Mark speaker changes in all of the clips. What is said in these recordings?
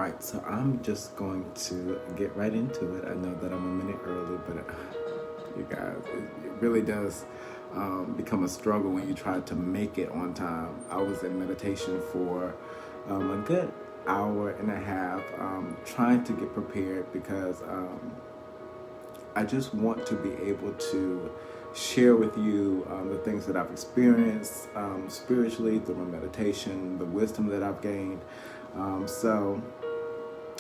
Speaker 1: Right, so I'm just going to get right into it. I know that I'm a minute early, but you guys, it really does become a struggle when you try to make it on time. I was in meditation for a good hour and a half, trying to get prepared because I just want to be able to share with you the things that I've experienced spiritually through my meditation, the wisdom that I've gained. So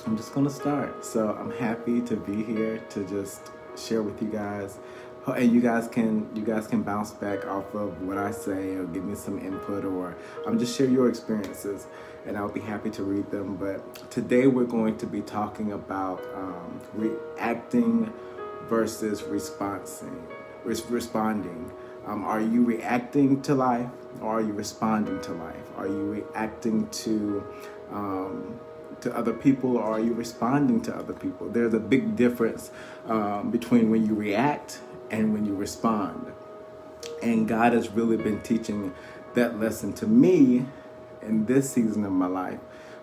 Speaker 1: I'm just gonna start. So I'm happy to be here to just share with you guys, and you guys can bounce back off of what I say or give me some input, or just share your experiences, and I'll be happy to read them. But today we're going to be talking about reacting versus responding. Are you reacting to life, or are you responding to life? Are you reacting to other people, or are you responding to other people? There's a big difference between when you react and when you respond. And God has really been teaching that lesson to me in this season of my life,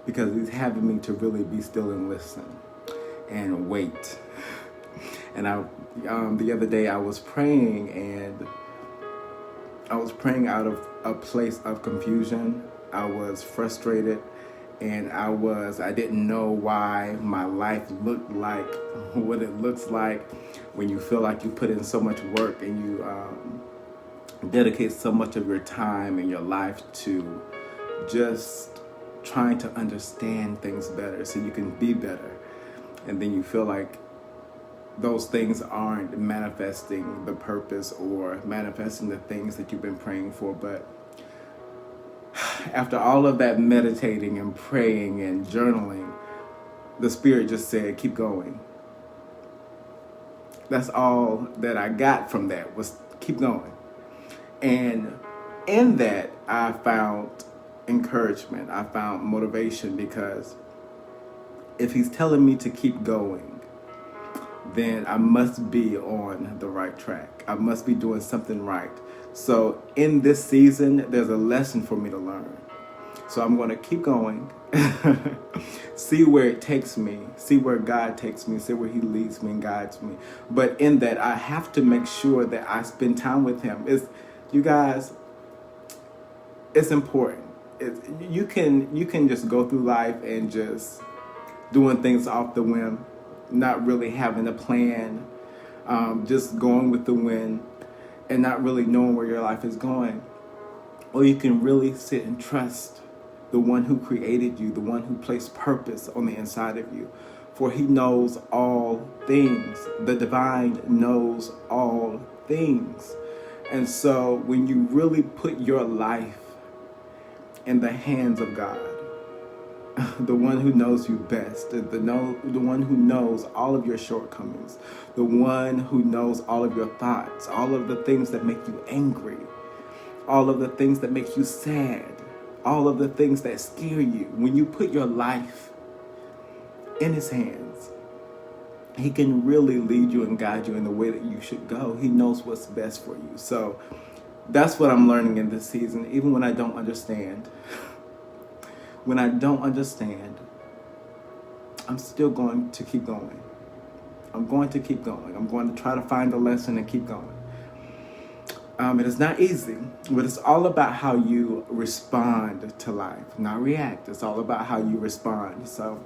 Speaker 1: because He's having me to really be still and listen and wait. And the other day I was praying, and I was praying out of a place of confusion. I was frustrated, and I didn't know why my life looked like what it looks like when you feel like you put in so much work and you dedicate so much of your time and your life to just trying to understand things better so you can be better. And then you feel like those things aren't manifesting the purpose or manifesting the things that you've been praying for. But after all of that meditating and praying and journaling, the Spirit just said, keep going. That's all that I got from that, was keep going. And in that, I found encouragement. I found motivation, because if He's telling me to keep going, then I must be on the right track. I must be doing something right. So in this season, there's a lesson for me to learn. So I'm going to keep going, see where it takes me, see where God takes me, see where He leads me and guides me. But in that, I have to make sure that I spend time with Him. You guys, it's important. You can just go through life and just doing things off the whim, not really having a plan, just going with the wind and not really knowing where your life is going. Or you can really sit and trust the one who created you, the one who placed purpose on the inside of you. For He knows all things. The divine knows all things. And so when you really put your life in the hands of God, the one who knows you best, the one who knows all of your shortcomings, the one who knows all of your thoughts, all of the things that make you angry, all of the things that make you sad, all of the things that scare you. When you put your life in His hands, He can really lead you and guide you in the way that you should go. He knows what's best for you. So that's what I'm learning in this season, even when I don't understand. When I don't understand, I'm still going to keep going. I'm going to keep going. I'm going to try to find a lesson and keep going. It is not easy, but it's all about how you respond to life, not react. It's all about how you respond. So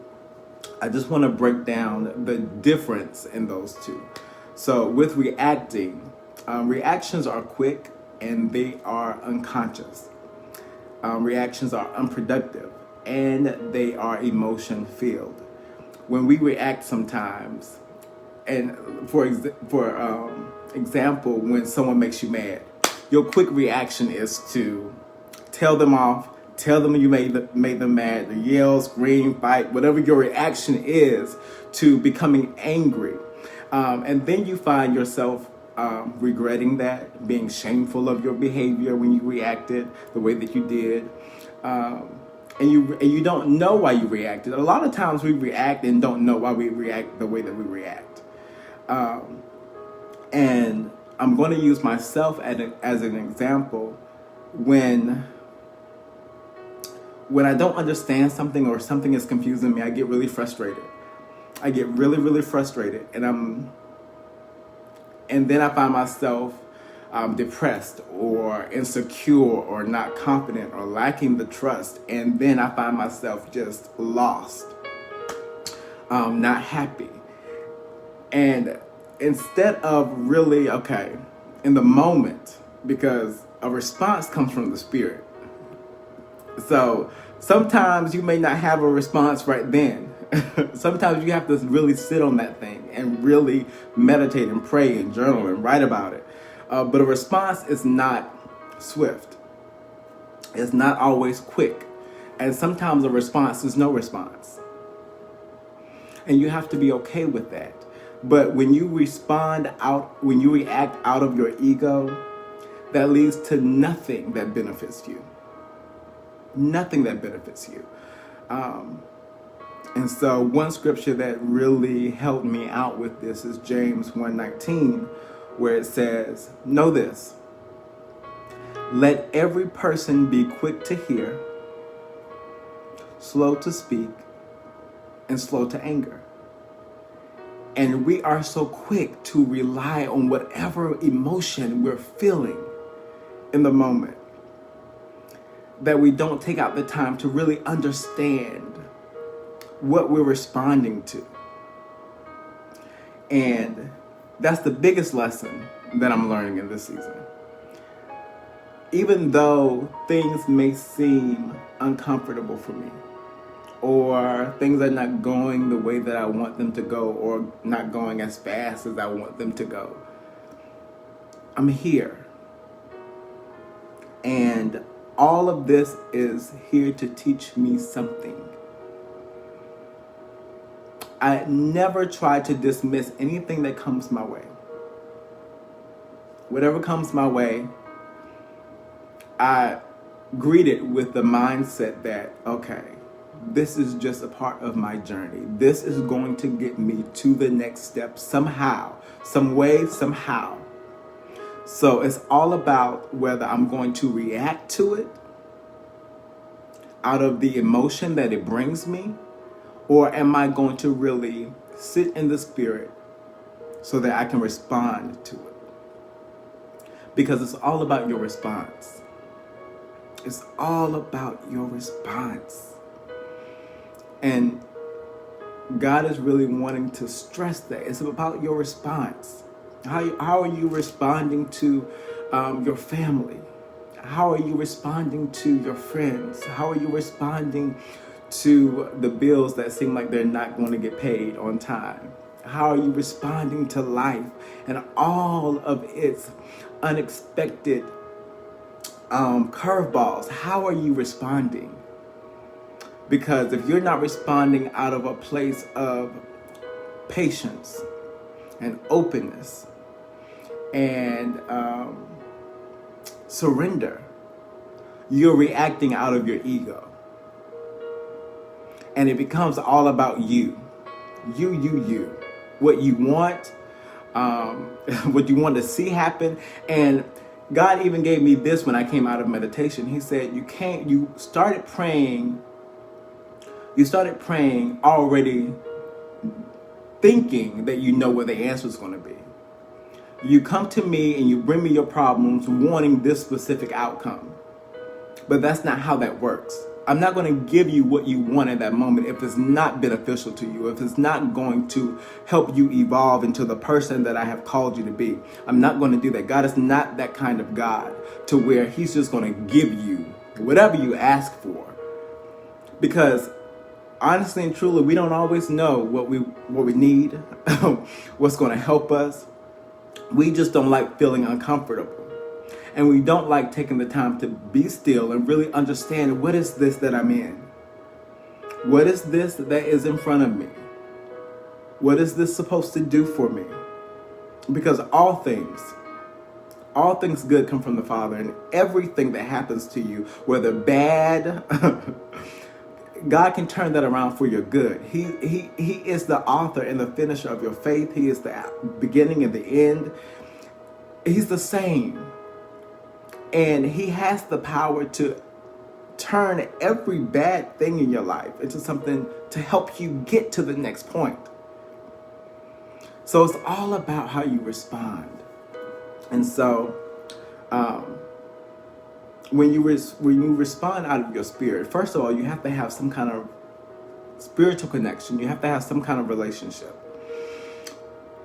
Speaker 1: I just want to break down the difference in those two. So with reacting, reactions are quick and they are unconscious. Reactions are unproductive, and they are emotion filled. When we react sometimes, and for example, when someone makes you mad, your quick reaction is to tell them off, tell them you made them mad, to yell, scream, fight, whatever your reaction is to becoming angry. And then you find yourself regretting that, being shameful of your behavior when you reacted the way that you did. And you don't know why you reacted. A lot of times we react and don't know why we react the way that we react. And I'm going to use myself as an example. When when I don't understand something or something is confusing me, I get really frustrated. I get really, really frustrated, and then I find myself depressed or insecure or not confident or lacking the trust, and then I find myself just lost, not happy. And instead of really, okay, in the moment, because a response comes from the Spirit. So sometimes you may not have a response right then. Sometimes you have to really sit on that thing and really meditate and pray and journal and write about it. But a response is not swift. It's not always quick. And sometimes a response is no response. And you have to be okay with that. But when you when you react out of your ego, that leads to nothing that benefits you. Nothing that benefits you. And so one scripture that really helped me out with this is James 1:19, where it says, "Know this, let every person be quick to hear, slow to speak, and slow to anger." And we are so quick to rely on whatever emotion we're feeling in the moment that we don't take out the time to really understand what we're responding to. And that's the biggest lesson that I'm learning in this season. Even though things may seem uncomfortable for me, or things are not going the way that I want them to go, or not going as fast as I want them to go, I'm here. And all of this is here to teach me something. I never try to dismiss anything that comes my way. Whatever comes my way, I greet it with the mindset that, okay, this is just a part of my journey. This is going to get me to the next step somehow, some way, somehow. So it's all about whether I'm going to react to it out of the emotion that it brings me, or am I going to really sit in the Spirit so that I can respond to it? Because it's all about your response. It's all about your response. And God is really wanting to stress that. It's about your response. How are you responding to your family? How are you responding to your friends? How are you responding to the bills that seem like they're not going to get paid on time? How are you responding to life and all of its unexpected curveballs? How are you responding? Because if you're not responding out of a place of patience and openness and surrender, you're reacting out of your ego. And it becomes all about you. You. What you want, what you want to see happen. And God even gave me this when I came out of meditation. He said, you started praying already thinking that you know what the answer is going to be. You come to me and you bring me your problems wanting this specific outcome. But that's not how that works. I'm not going to give you what you want at that moment if it's not beneficial to you, if it's not going to help you evolve into the person that I have called you to be. I'm not going to do that. God is not that kind of God to where he's just going to give you whatever you ask for. Because honestly and truly, we don't always know what we need, what's going to help us. We just don't like feeling uncomfortable. And we don't like taking the time to be still and really understand, what is this that I'm in? What is this that is in front of me? What is this supposed to do for me? Because all things good come from the Father, and everything that happens to you, whether bad, God can turn that around for your good. He is the author and the finisher of your faith. He is the beginning and the end. He's the same. And he has the power to turn every bad thing in your life into something to help you get to the next point. So it's all about how you respond. And so when you respond out of your spirit, first of all, you have to have some kind of spiritual connection. You have to have some kind of relationship.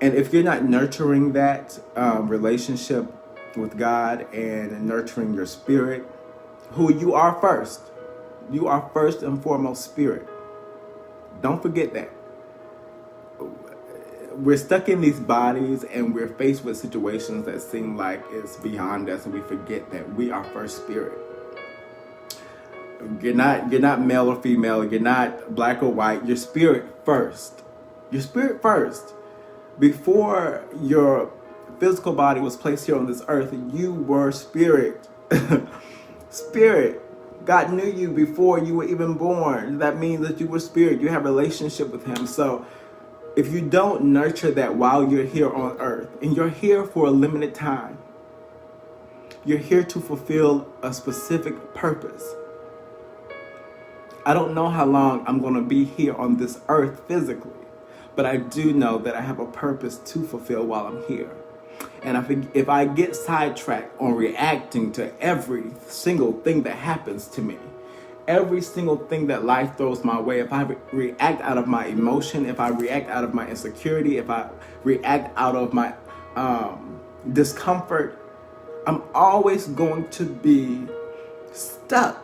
Speaker 1: And if you're not nurturing that relationship with God and nurturing your spirit, who you are first and foremost spirit. Don't forget that. We're stuck in these bodies and we're faced with situations that seem like it's beyond us, and we forget that we are first spirit. You're not male or female, you're not black or white, you're spirit first. Your spirit first. Before your physical body was placed here on this earth, you were spirit. Spirit. God knew you before you were even born. That means that you were spirit. You have a relationship with him. So if you don't nurture that while you're here on earth, and you're here for a limited time, you're here to fulfill a specific purpose. I don't know how long I'm going to be here on this earth physically, but I do know that I have a purpose to fulfill while I'm here. And if I get sidetracked on reacting to every single thing that happens to me, every single thing that life throws my way, if I react out of my emotion, if I react out of my insecurity, if I react out of my discomfort, I'm always going to be stuck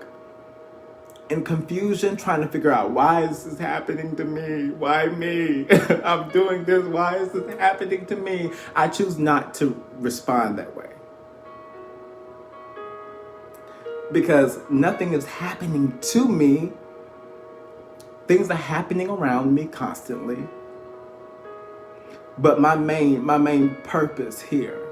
Speaker 1: in confusion, trying to figure out, why is this happening to me? Why me? I'm doing this. Why is this happening to me? I choose not to respond that way. Because nothing is happening to me. Things are happening around me constantly. But my main purpose here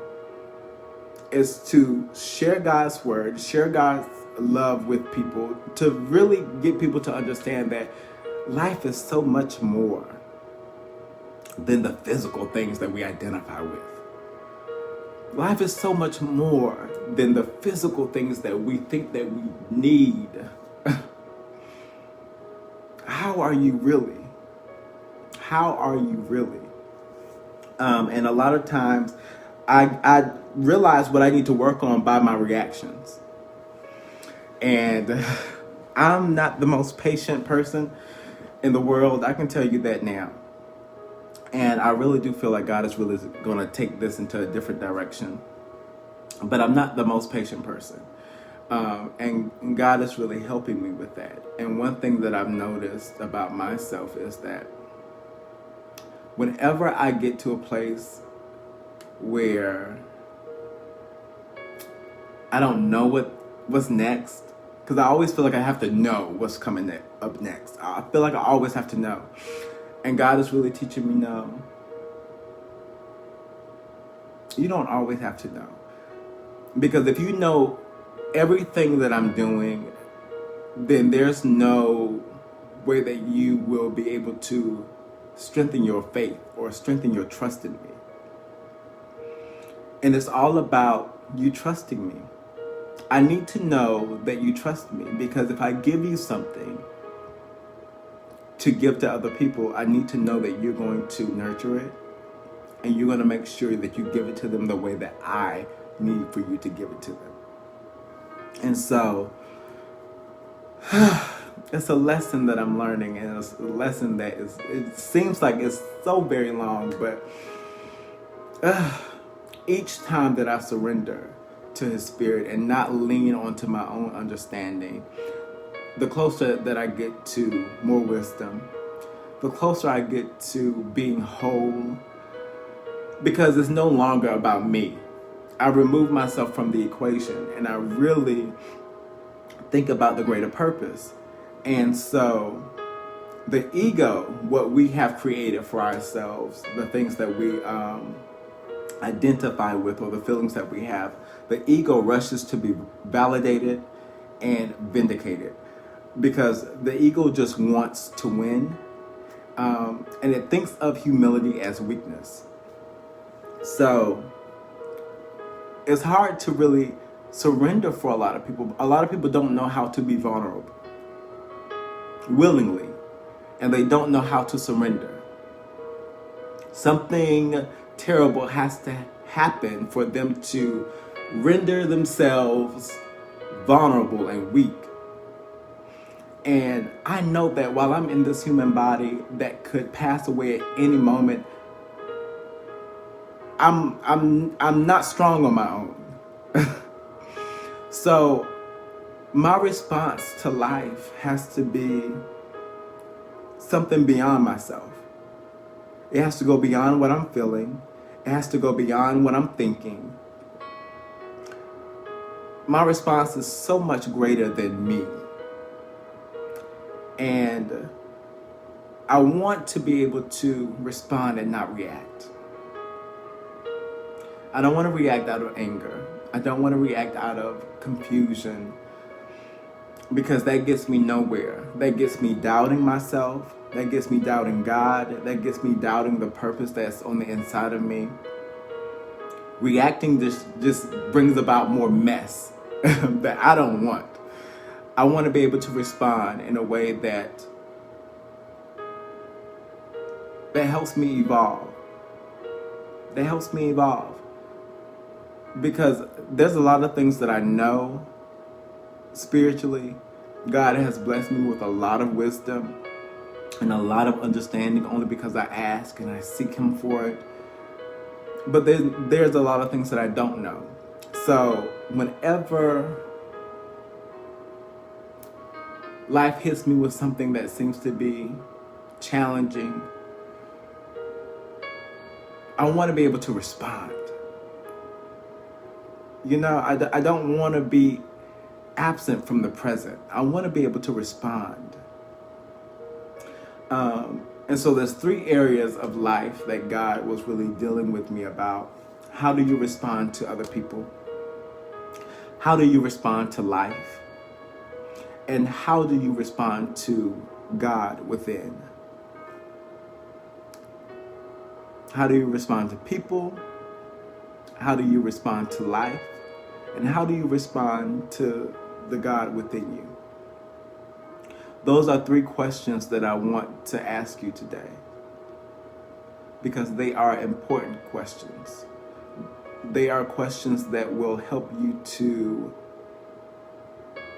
Speaker 1: is to share God's word, share God's love with people, to really get people to understand that life is so much more than the physical things that we identify with. Life is so much more than the physical things that we think that we need. How are you really? How are you really? And a lot of times I realize what I need to work on by my reactions. And I'm not the most patient person in the world. I can tell you that now. And I really do feel like God is really going to take this into a different direction. But I'm not the most patient person. And God is really helping me with that. And one thing that I've noticed about myself is that whenever I get to a place where I don't know what's next, because I always feel like I have to know what's coming up next. I feel like I always have to know. And God is really teaching me, no. You don't always have to know. Because if you know everything that I'm doing, then there's no way that you will be able to strengthen your faith or strengthen your trust in me. And it's all about you trusting me. I need to know that you trust me, because if I give you something to give to other people, I need to know that you're going to nurture it, and you're going to make sure that you give it to them the way that I need for you to give it to them. And so it's a lesson that I'm learning, and it's a lesson that it seems like it's so very long, but each time that I surrender to his spirit and not lean onto my own understanding, the closer that I get to more wisdom, the closer I get to being whole, because it's no longer about me. I remove myself from the equation and I really think about the greater purpose. And so the ego, what we have created for ourselves, the things that we identify with, or the feelings that we have, the ego rushes to be validated and vindicated, because the ego just wants to win, and it thinks of humility as weakness. So it's hard to really surrender for a lot of people. A lot of people don't know how to be vulnerable willingly, and they don't know how to surrender. Something terrible has to happen for them to render themselves vulnerable and weak. And I know that while I'm in this human body that could pass away at any moment, I'm not strong on my own. So my response to life has to be something beyond myself. It has to go beyond what I'm feeling. It has to go beyond what I'm thinking. My response is so much greater than me. And I want to be able to respond and not react. I don't want to react out of anger. I don't want to react out of confusion, because that gets me nowhere. That gets me doubting myself. That gets me doubting God. That gets me doubting the purpose that's on the inside of me. Reacting just brings about more mess that I don't want. I want to be able to respond in a way that helps me evolve. That helps me evolve. Because there's a lot of things that I know spiritually. God has blessed me with a lot of wisdom and a lot of understanding only because I ask and I seek Him for it. But there's a lot of things that I don't know. So whenever life hits me with something that seems to be challenging, I want to be able to respond. You know, I don't want to be absent from the present. I want to be able to respond. And so there's 3 areas of life that God was really dealing with me about. How do you respond to other people? How do you respond to life? And how do you respond to God within? How do you respond to people? How do you respond to life? And how do you respond to the God within you? Those are 3 questions that I want to ask you today, because they are important questions. They are questions that will help you to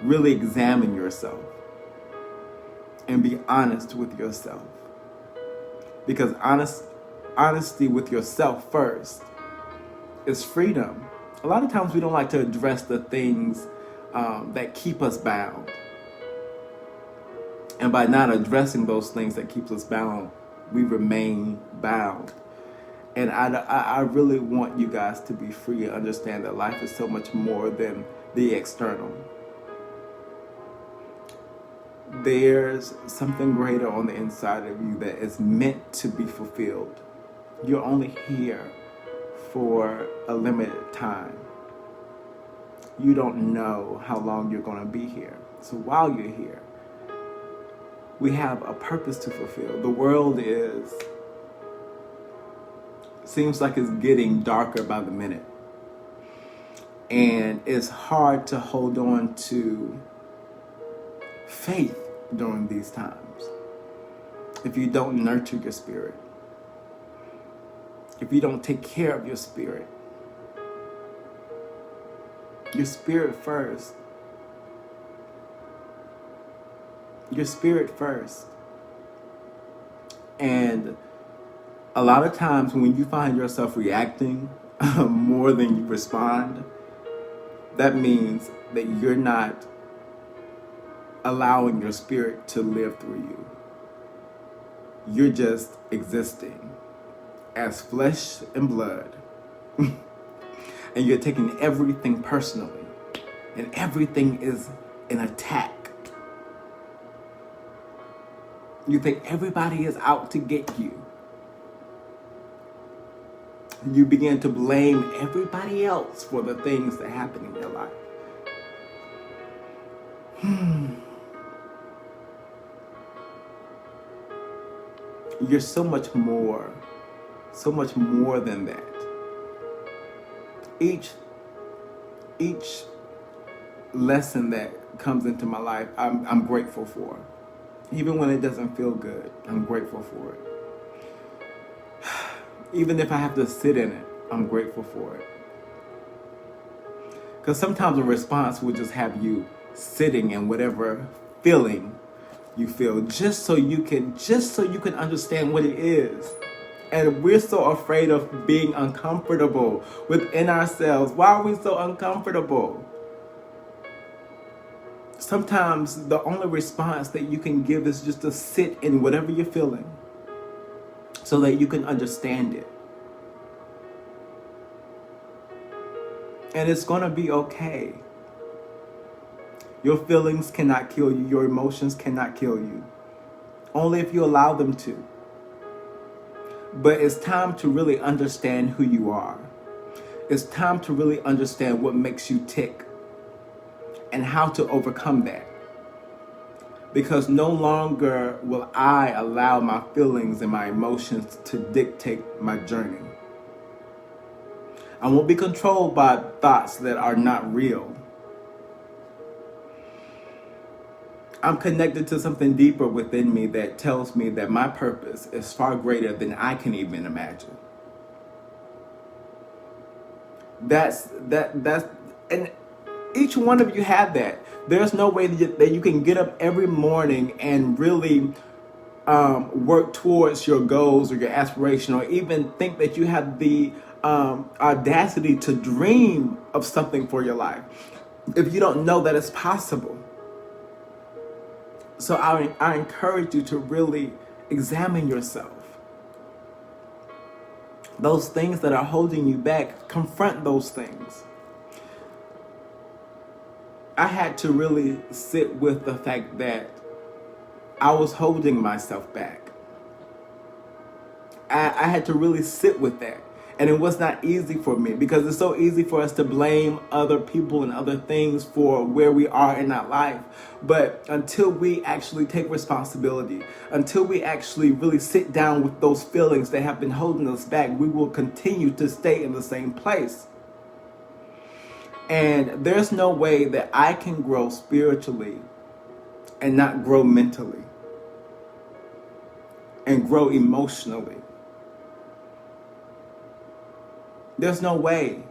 Speaker 1: really examine yourself and be honest with yourself. Because honesty with yourself first is freedom. A lot of times we don't like to address the things that keep us bound. And by not addressing those things that keep us bound, we remain bound. And I really want you guys to be free and understand that life is so much more than the external. There's something greater on the inside of you that is meant to be fulfilled. You're only here for a limited time. You don't know how long you're going to be here. So while you're here, we have a purpose to fulfill. The world seems like it's getting darker by the minute. And it's hard to hold on to faith during these times if you don't nurture your spirit. If you don't take care of your spirit. Your spirit first. Your spirit first. And a lot of times when you find yourself reacting more than you respond, that means that you're not allowing your spirit to live through you. You're just existing as flesh and blood. And you're taking everything personally. And everything is an attack. You think everybody is out to get you. You begin to blame everybody else for the things that happen in your life. You're so much more than that. Each lesson that comes into my life, I'm grateful for. Even when it doesn't feel good, I'm grateful for it. Even if I have to sit in it, I'm grateful for it. Because sometimes a response will just have you sitting in whatever feeling you feel, just so you can understand what it is. And we're so afraid of being uncomfortable within ourselves. Why are we so uncomfortable? Sometimes the only response that you can give is just to sit in whatever you're feeling so that you can understand it. And it's going to be okay. Your feelings cannot kill you. Your emotions cannot kill you. Only if you allow them to. But it's time to really understand who you are. It's time to really understand what makes you tick and how to overcome that. Because no longer will I allow my feelings and my emotions to dictate my journey. I won't be controlled by thoughts that are not real. I'm connected to something deeper within me that tells me that my purpose is far greater than I can even imagine. That's and each one of you have that. There's no way that you can get up every morning and really work towards your goals or your aspiration, or even think that you have the audacity to dream of something for your life if you don't know that it's possible. So I encourage you to really examine yourself. Those things that are holding you back, confront those things. I had to really sit with the fact that I was holding myself back. I had to really sit with that. And it was not easy for me, because it's so easy for us to blame other people and other things for where we are in our life. But until we actually take responsibility, until we actually really sit down with those feelings that have been holding us back, we will continue to stay in the same place. And there's no way that I can grow spiritually and not grow mentally and grow emotionally. There's no way.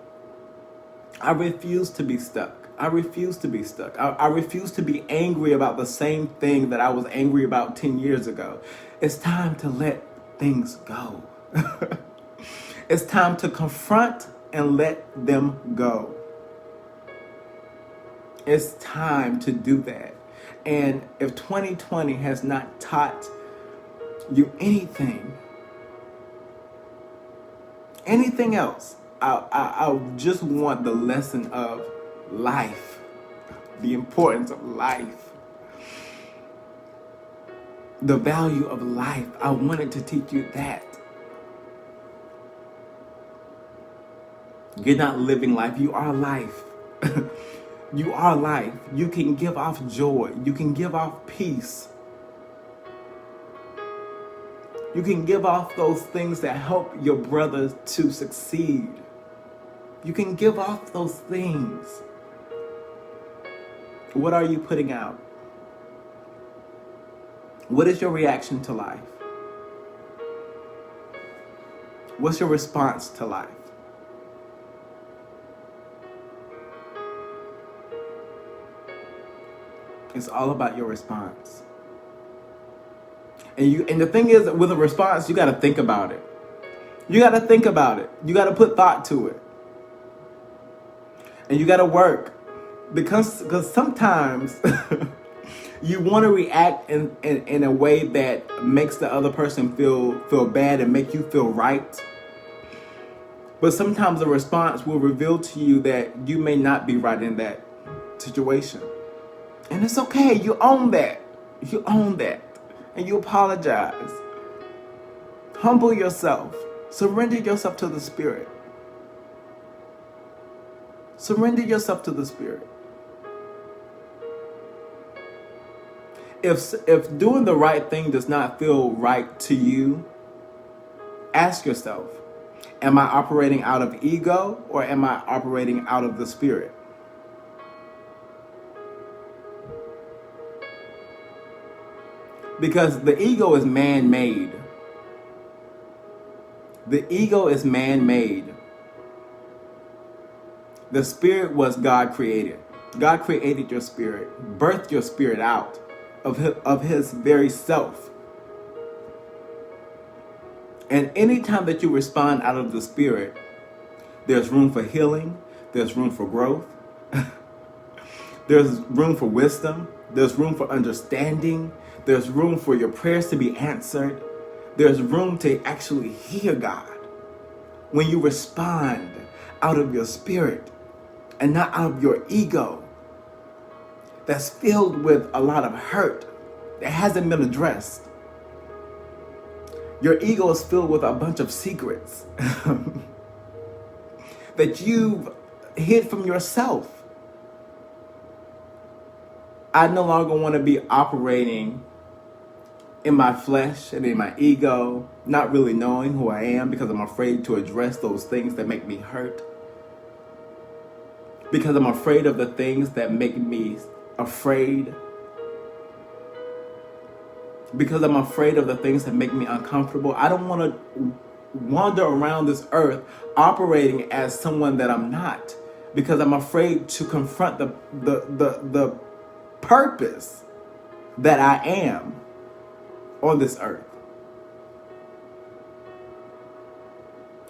Speaker 1: I refuse to be stuck. I refuse to be stuck. I refuse to be angry about the same thing that I was angry about 10 years ago. It's time to let things go. It's time to confront and let them go. It's time to do that. And if 2020 has not taught you anything else, I just want the lesson of life, the importance of life, the value of life. I wanted to teach you that. You're not living life, you are life. You are life. You can give off joy. You can give off peace. You can give off those things that help your brother to succeed. You can give off those things. What are you putting out? What is your reaction to life? What's your response to life? It's all about your response. And the thing is, with a response, you got to think about it. You got to think about it. You got to put thought to it. And you got to work. Because sometimes you want to react in a way that makes the other person feel bad and make you feel right. But sometimes the response will reveal to you that you may not be right in that situation. And it's okay. You own that. You own that. And you apologize. Humble yourself. Surrender yourself to the Spirit. Surrender yourself to the Spirit. If doing the right thing does not feel right to you, ask yourself, am I operating out of ego or am I operating out of the Spirit? Because the ego is man-made. The ego is man-made. The spirit was God created. God created your spirit, birthed your spirit out of his very self. And anytime that you respond out of the spirit, there's room for healing, there's room for growth, there's room for wisdom, there's room for understanding, there's room for your prayers to be answered, there's room to actually hear God when you respond out of your spirit and not out of your ego that's filled with a lot of hurt that hasn't been addressed. Your ego is filled with a bunch of secrets that you've hid from yourself. I no longer want to be operating in my flesh and in my ego, not really knowing who I am because I'm afraid to address those things that make me hurt. Because I'm afraid of the things that make me afraid. Because I'm afraid of the things that make me uncomfortable. I don't want to wander around this earth operating as someone that I'm not. Because I'm afraid to confront the purpose that I am on this earth.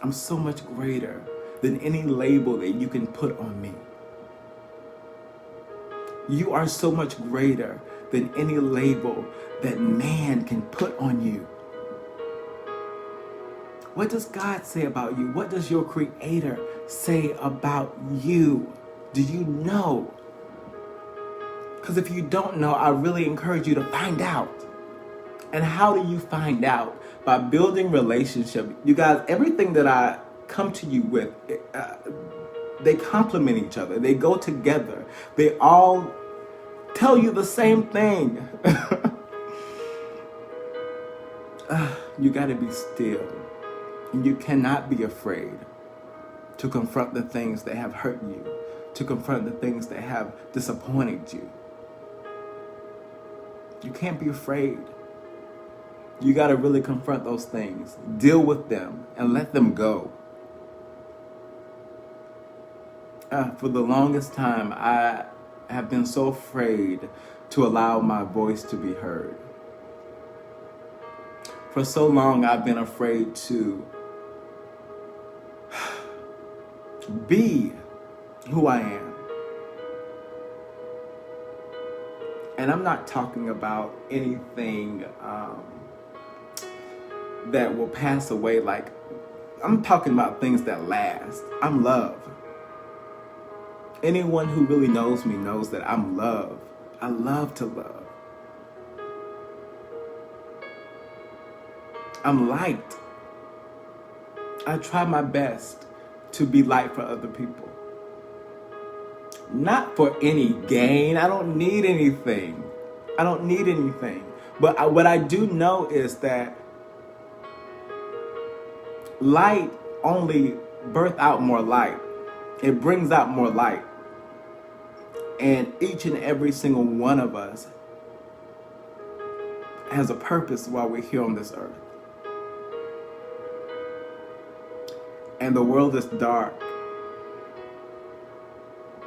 Speaker 1: I'm so much greater than any label that you can put on me. You are so much greater than any label that man can put on you. What does God say about you? What does your Creator say about you? Do you know? Because if you don't know, I really encourage you to find out. And how do you find out? By building relationship. You guys, everything that I come to you with, they complement each other. They go together. They all tell you the same thing. You got to be still. And you cannot be afraid to confront the things that have hurt you, to confront the things that have disappointed you. You can't be afraid. You got to really confront those things, deal with them, and let them go. For the longest time, I have been so afraid to allow my voice to be heard. For so long, I've been afraid to be who I am. And I'm not talking about anything that will pass away. Like, I'm talking about things that last. I'm love. Anyone who really knows me knows that I'm love. I love to love. I'm light. I try my best to be light for other people. Not for any gain. I don't need anything. But what I do know is that light only births out more light. It brings out more light. And each and every single one of us has a purpose while we're here on this earth. And the world is dark.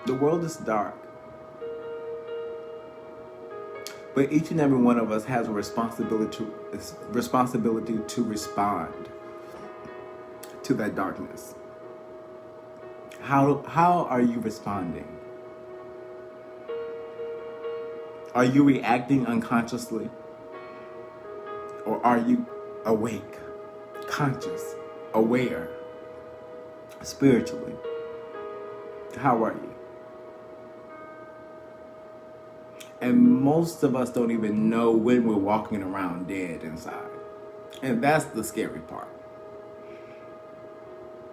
Speaker 1: The world is dark. But each and every one of us has a responsibility to respond to that darkness. How are you responding? Are you reacting unconsciously? Or are you awake, conscious, aware, spiritually? How are you? And most of us don't even know when we're walking around dead inside. And that's the scary part.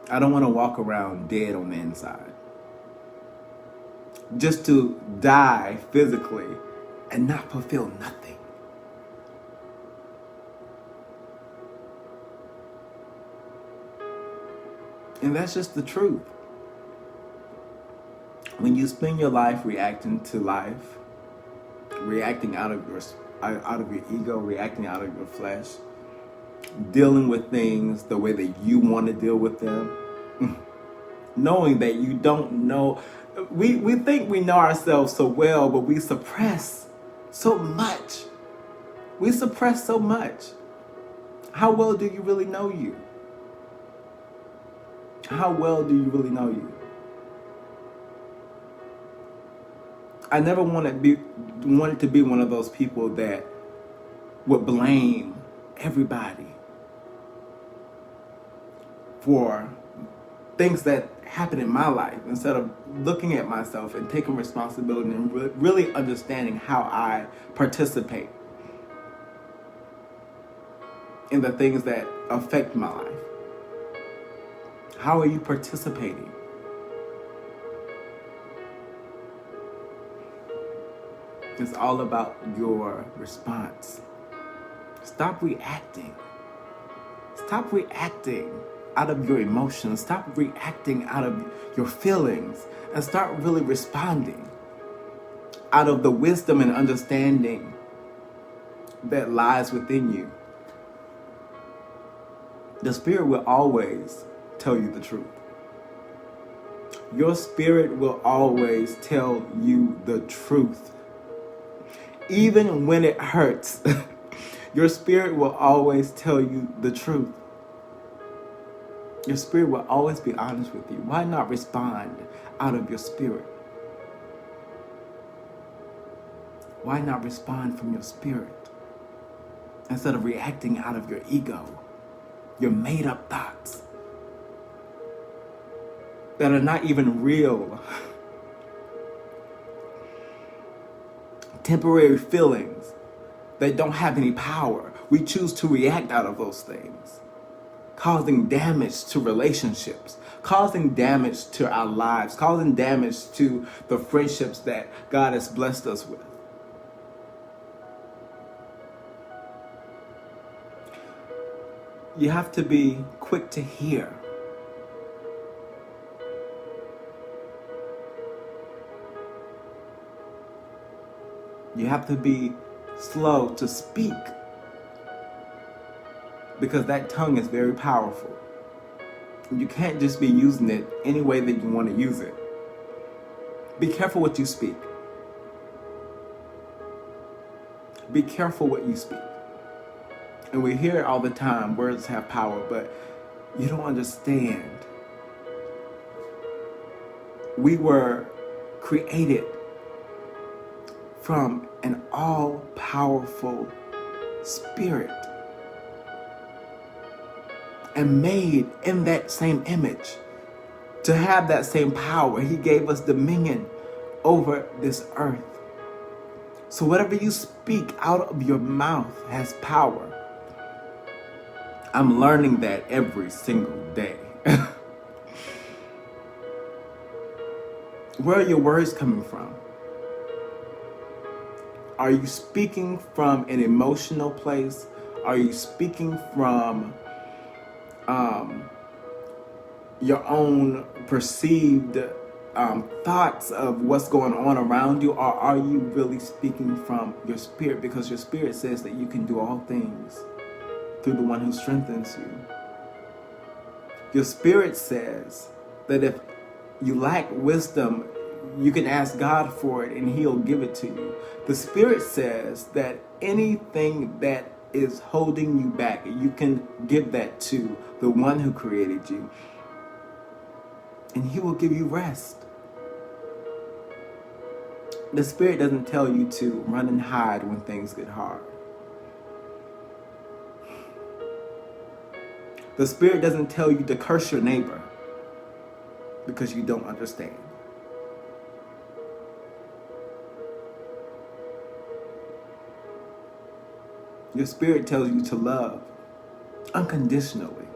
Speaker 1: I don't want to walk around dead on the inside. Just to die physically and not fulfill nothing. And that's just the truth. When you spend your life reacting to life, reacting out of out of your ego, reacting out of your flesh, dealing with things the way that you want to deal with them, knowing that you don't know. We think we know ourselves so well, but we suppress so much. We suppress so much. How well do you really know you? How well do you really know you? I never wanted to be one of those people that would blame everybody for things that happen in my life, instead of looking at myself and taking responsibility and really understanding how I participate in the things that affect my life. How are you participating? It's all about your response. Stop reacting. Stop reacting out of your emotions. Stop reacting out of your feelings, and start really responding out of the wisdom and understanding that lies within you. The Spirit will always tell you the truth. Your spirit will always tell you the truth. Even when it hurts, your spirit will always tell you the truth. Your spirit will always be honest with you. Why not respond out of your spirit? Why not respond from your spirit instead of reacting out of your ego, your made-up thoughts that are not even real, temporary feelings that don't have any power? We choose to react out of those things, causing damage to relationships, causing damage to our lives, causing damage to the friendships that God has blessed us with. You have to be quick to hear. You have to be slow to speak, because that tongue is very powerful. You can't just be using it any way that you want to use it. Be careful what you speak. Be careful what you speak. And we hear it all the time, words have power, but you don't understand. We were created from an all-powerful spirit and made in that same image to have that same power. He gave us dominion over this earth. So whatever you speak out of your mouth has power. I'm learning that every single day. Where are your words coming from? Are you speaking from an emotional place? Are you speaking from your own perceived thoughts of what's going on around you? Or are you really speaking from your spirit? Because your spirit says that you can do all things through the one who strengthens you. Your spirit says that if you lack wisdom, you can ask God for it and He'll give it to you. The Spirit says that anything that is holding you back, you can give that to the one who created you, and He will give you rest. The Spirit doesn't tell you to run and hide when things get hard. The Spirit doesn't tell you to curse your neighbor because you don't understand. Your spirit tells you to love unconditionally.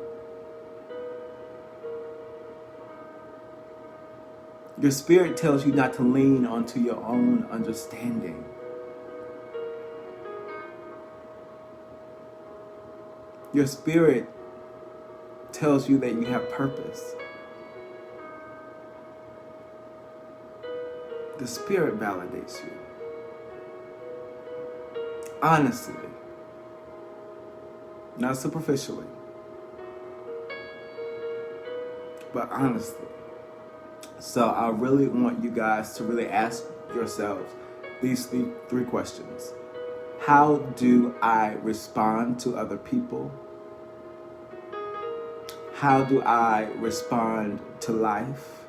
Speaker 1: Your spirit tells you not to lean onto your own understanding. Your spirit tells you that you have purpose. The Spirit validates you. honestly, not superficially, but honestly. So I really want you guys to really ask yourselves these three questions. How do I respond to other people? How do I respond to life?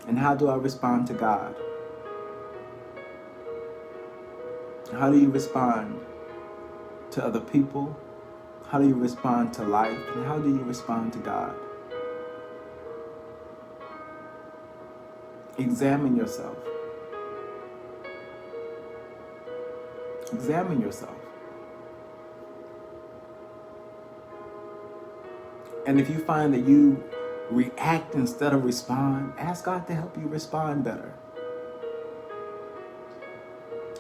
Speaker 1: And how do I respond to God? How do you respond to other people? How do you respond to life? And how do you respond to God? Examine yourself. Examine yourself. And if you find that you react instead of respond, ask God to help you respond better.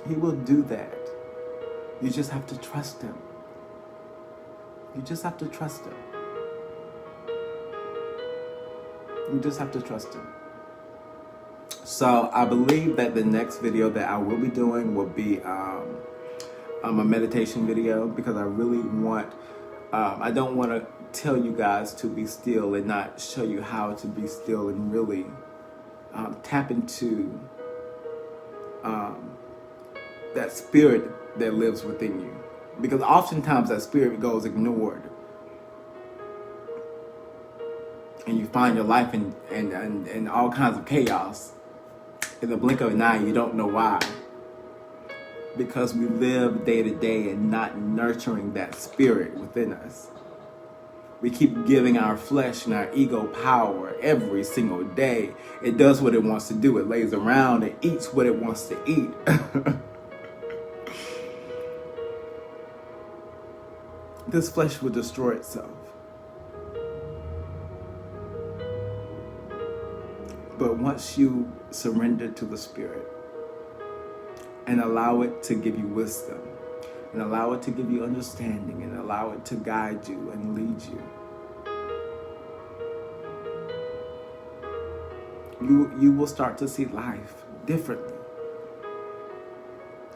Speaker 1: He will do that. You just have to trust Him. You just have to trust Him. You just have to trust Him. So I believe that the next video that I will be doing will be a meditation video, because I really want, I don't want to tell you guys to be still and not show you how to be still and really tap into that spirit that lives within you. Because oftentimes that spirit goes ignored. And you find your life in all kinds of chaos. In the blink of an eye, you don't know why. Because we live day to day and not nurturing that spirit within us. We keep giving our flesh and our ego power every single day. It does what it wants to do. It lays around and eats what it wants to eat. This flesh will destroy itself. But once you surrender to the Spirit and allow it to give you wisdom, and allow it to give you understanding, and allow it to guide you and lead you, you will start to see life differently,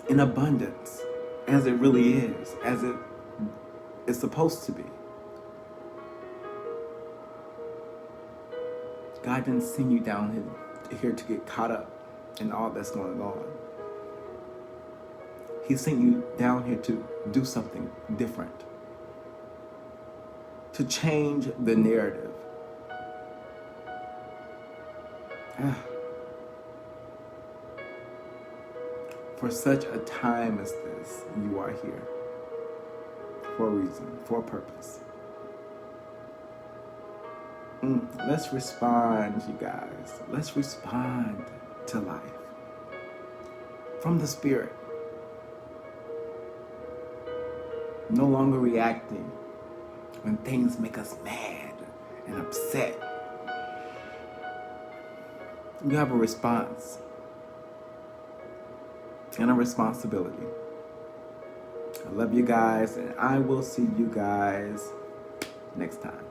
Speaker 1: in abundance, as it really is, as it is supposed to be. God didn't send you down here to get caught up in all that's going on. He sent you down here to do something different, to change the narrative. For such a time as this, you are here. For a reason, for a purpose. Let's respond, you guys. Let's respond to life from the Spirit. No longer reacting when things make us mad and upset. You have a response and a responsibility. I love you guys, and I will see you guys next time.